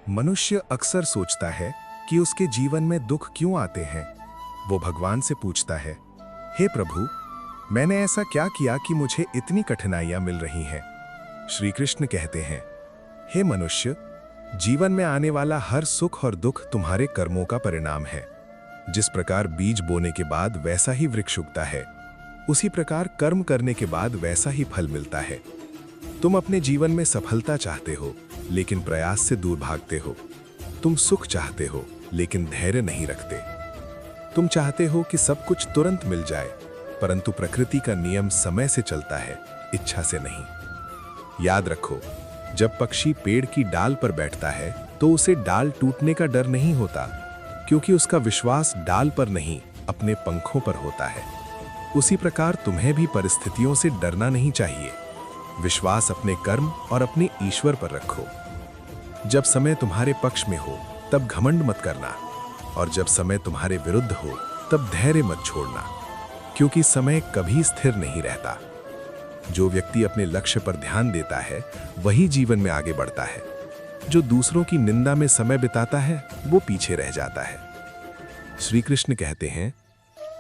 मनुष्य अक्सर सोचता है कि उसके जीवन में दुख क्यों आते हैं। वो भगवान से पूछता है, हे प्रभु, मैंने ऐसा क्या किया कि मुझे इतनी कठिनाइयां मिल रही हैं। श्री कृष्ण कहते हैं, हे मनुष्य, जीवन में आने वाला हर सुख और दुख तुम्हारे कर्मों का परिणाम है। जिस प्रकार बीज बोने के बाद वैसा ही वृक्ष उगता है, उसी प्रकार कर्म करने के बाद वैसा ही फल मिलता है। तुम अपने जीवन में सफलता चाहते हो, लेकिन प्रयास से दूर भागते हो। तुम सुख चाहते हो, लेकिन धैर्य नहीं रखते। तुम चाहते हो कि सब कुछ तुरंत मिल जाए, परंतु प्रकृति का नियम समय से चलता है, इच्छा से नहीं। याद रखो, जब पक्षी पेड़ की डाल पर बैठता है तो उसे डाल टूटने का डर नहीं होता, क्योंकि उसका विश्वास डाल पर नहीं, अपने पंखों पर होता है। उसी प्रकार तुम्हें भी परिस्थितियों से डरना नहीं चाहिए। विश्वास अपने कर्म और अपने ईश्वर पर रखो। जब समय तुम्हारे पक्ष में हो तब घमंड मत करना, और जब समय तुम्हारे विरुद्ध हो तब धैर्य मत छोड़ना, क्योंकि समय कभी स्थिर नहीं रहता। जो व्यक्ति अपने लक्ष्य पर ध्यान देता है वही जीवन में आगे बढ़ता है। जो दूसरों की निंदा में समय बिताता है वो पीछे रह जाता है। श्री कृष्ण कहते हैं,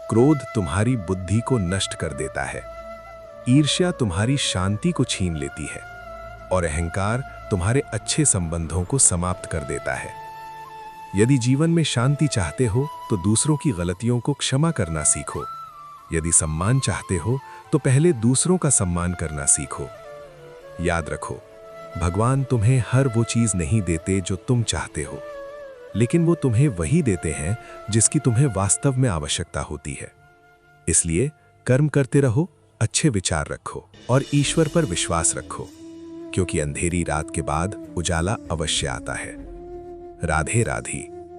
क्रोध तुम्हारी बुद्धि को नष्ट कर देता है, ईर्ष्या तुम्हारी शांति को छीन लेती है, और अहंकार तुम्हारे अच्छे संबंधों को समाप्त कर देता है। यदि जीवन में शांति चाहते हो तो दूसरों की गलतियों को क्षमा करना सीखो। यदि सम्मान चाहते हो तो पहले दूसरों का सम्मान करना सीखो। याद रखो, भगवान तुम्हें हर वो चीज नहीं देते जो तुम चाहते हो, लेकिन वो तुम्हें वही देते हैं जिसकी तुम्हें वास्तव में आवश्यकता होती है। इसलिए कर्म करते रहो, अच्छे विचार रखो और ईश्वर पर विश्वास रखो, क्योंकि अंधेरी रात के बाद उजाला अवश्य आता है। राधे राधे।